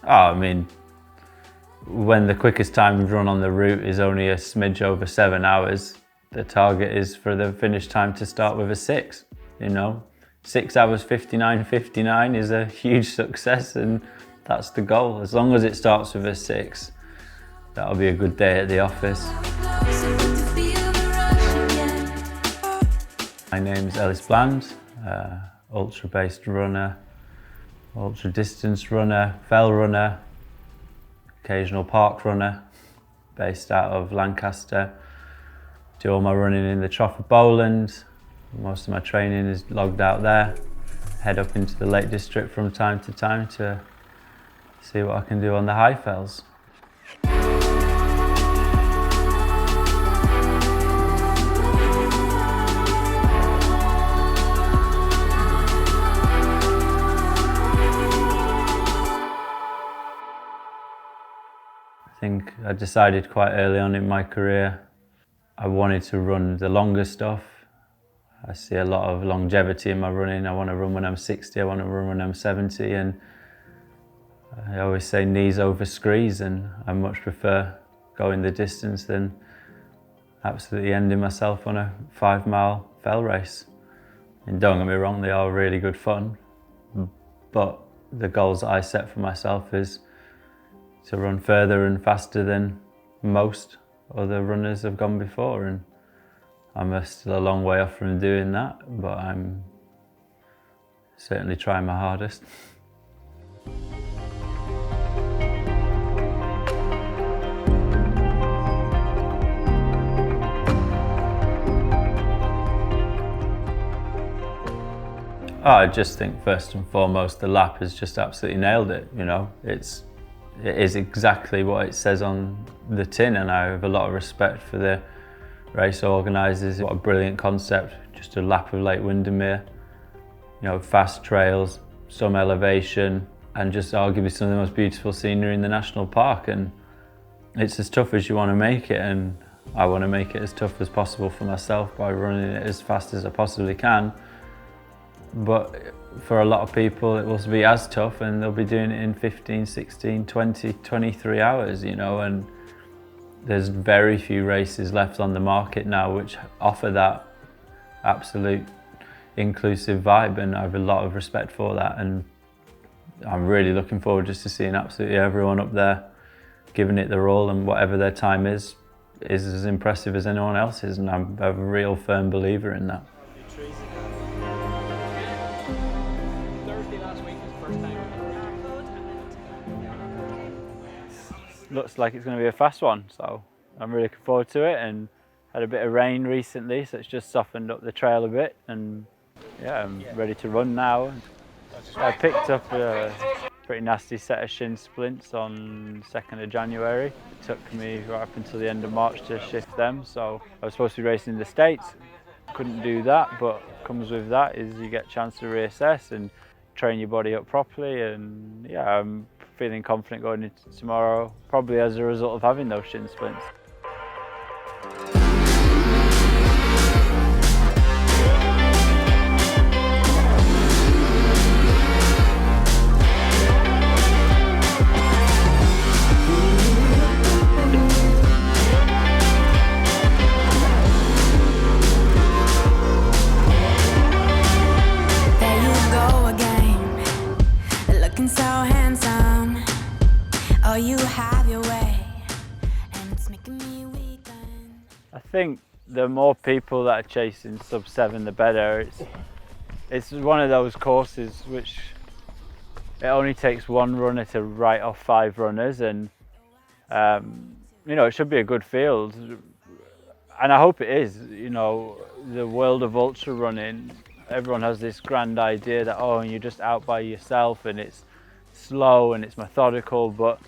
I mean, when the quickest time we've run on the route is only a smidge over 7 hours, the target is for the finish time to start with a 6, you know. 6 hours 59.59 is a huge success, and that's the goal. As long as it starts with a 6, that'll be a good day at the office. My name's Ellis Bland, ultra-based runner, ultra-distance runner, fell runner, occasional park runner, based out of Lancaster. Do all my running in the Trough of Bowland. Most of my training is logged out there. Head up into the Lake District from time to time to see what I can do on the high fells. I think I decided quite early on in my career I wanted to run the longer stuff. I see a lot of longevity in my running. I want to run when I'm 60, I want to run when I'm 70, and I always say knees over screes, and I much prefer going the distance than absolutely ending myself on a 5-mile fell race. And don't get me wrong, they are really good fun, but the goals that I set for myself is to run further and faster than most other runners have gone before, and I'm still a long way off from doing that, but I'm certainly trying my hardest. I just think first and foremost the lap has just absolutely nailed it, you know. It is exactly what it says on the tin, and I have a lot of respect for the race organisers. What a brilliant concept, just a lap of Lake Windermere. You know, fast trails, some elevation, and just arguably some of the most beautiful scenery in the national park. And it's as tough as you want to make it, and I want to make it as tough as possible for myself by running it as fast as I possibly can. But for a lot of people it will be as tough, and they'll be doing it in 15, 16, 20, 23 hours, you know, and there's very few races left on the market now which offer that absolute inclusive vibe, and I have a lot of respect for that, and I'm really looking forward just to seeing absolutely everyone up there giving it their all, and whatever their time is as impressive as anyone else's, and I'm a real firm believer in that. Looks like it's going to be a fast one, so I'm really looking forward to it, and had a bit of rain recently, so it's just softened up the trail a bit, and yeah, I'm ready to run now. I picked up a pretty nasty set of shin splints on 2nd of January. It took me right up until the end of March to shift them, so I was supposed to be racing in the States. Couldn't do that, but comes with that is you get a chance to reassess and train your body up properly, and yeah, I'm feeling confident going into tomorrow, probably as a result of having those shin splints. There you go again, looking so handsome. Oh, you have your way, and it's making me weak. I think the more people that are chasing sub-7, the better. It's one of those courses which it only takes one runner to write off 5 runners, and you know, it should be a good field, and I hope it is. You know, the world of ultra running, everyone has this grand idea that, oh, you're just out by yourself and it's slow and it's methodical, but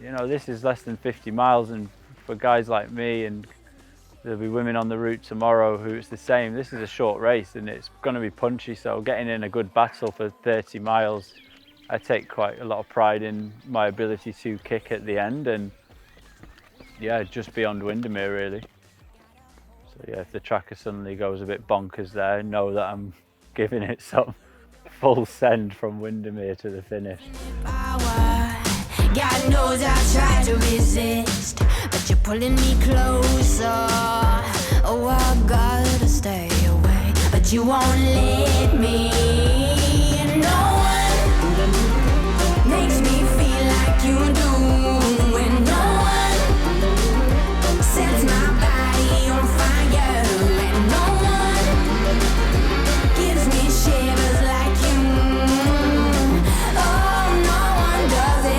you know, this is less than 50 miles, and for guys like me, and there'll be women on the route tomorrow who it's the same, this is a short race and it's going to be punchy, so getting in a good battle for 30 miles, I take quite a lot of pride in my ability to kick at the end, and yeah, just beyond Windermere really. So yeah, if the tracker suddenly goes a bit bonkers there, know that I'm giving it some full send from Windermere to the finish. Power. to resist, but you're pulling me closer. Oh, I gotta stay away, but you won't let me. No one makes me feel like you do, and no one sets my body on fire, and no one gives me shivers like you. Oh, no one does it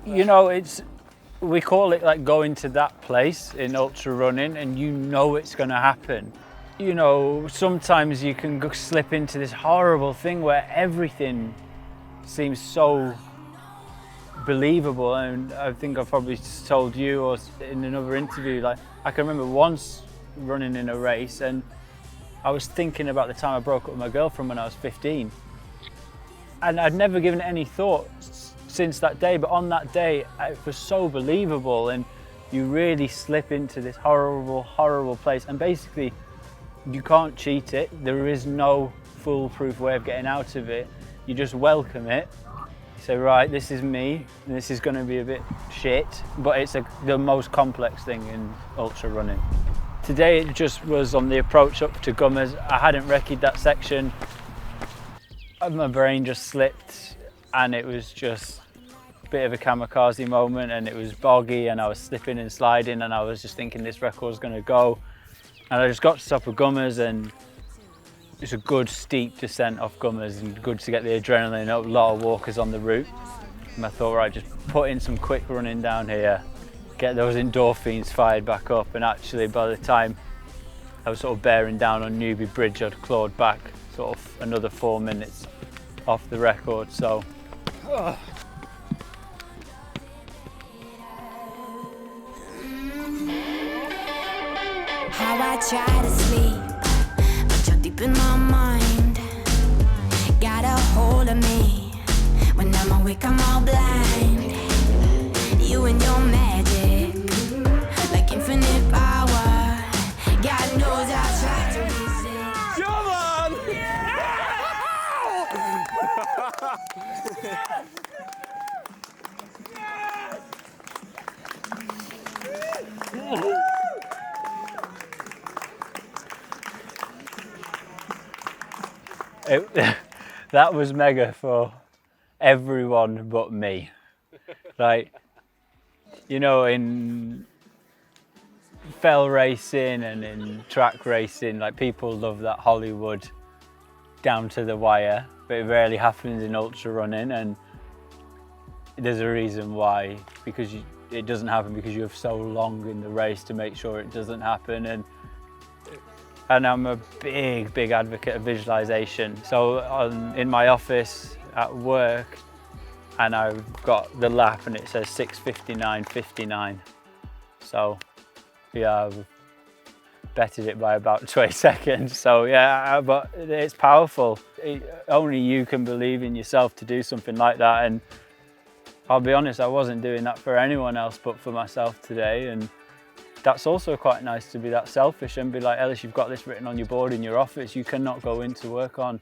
You know, we call it like going to that place in ultra running, and you know it's going to happen. You know, sometimes you can slip into this horrible thing where everything seems so believable, and I think I've probably told you or in another interview, like I can remember once running in a race and I was thinking about the time I broke up with my girlfriend when I was 15, and I'd never given it any thought since that day, but on that day it was so believable, and you really slip into this horrible place, and basically you can't cheat it. There is no foolproof way of getting out of it. You just welcome it. You say, right, this is me, and this is going to be a bit shit, but it's the most complex thing in ultra running. Today it just was on the approach up to Gummers. I hadn't recce'd that section. My brain just slipped, and it was just a bit of a kamikaze moment, and it was boggy, and I was slipping and sliding, and I was just thinking this record's going to go. And I just got to the top of Gummers, and it's a good steep descent off Gummers, and good to get the adrenaline up. A lot of walkers on the route. And I thought, right, just put in some quick running down here, get those endorphins fired back up. And actually, by the time I was sort of bearing down on Newby Bridge, I'd clawed back sort of another 4 minutes off the record. So. how I try to sleep, but you're deep in my mind. Got a hold of me. When I'm awake, I'm all blind. You and your magic, like infinite power. God knows I try to resist. Come on! That was mega for everyone but me. Like, you know, in fell racing and in track racing, like people love that Hollywood down to the wire, but it rarely happens in ultra running, and there's a reason why, because it doesn't happen because you have so long in the race to make sure it doesn't happen. And I'm a big advocate of visualization. So in my office at work, and I've got the lap and it says 6:59:59. So yeah, I've bettered it by about 20 seconds. So yeah, but it's powerful. Only you can believe in yourself to do something like that. And I'll be honest, I wasn't doing that for anyone else but for myself today. And that's also quite nice to be that selfish and be like, Ellis, you've got this written on your board in your office. You cannot go into work on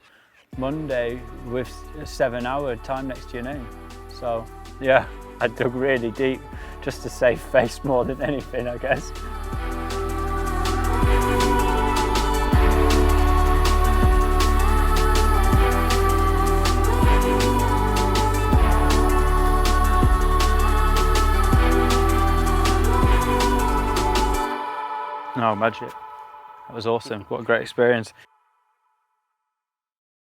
Monday with a 7-hour time next to your name. So yeah, I dug really deep just to save face more than anything, I guess. Oh, magic. That was awesome. What a great experience.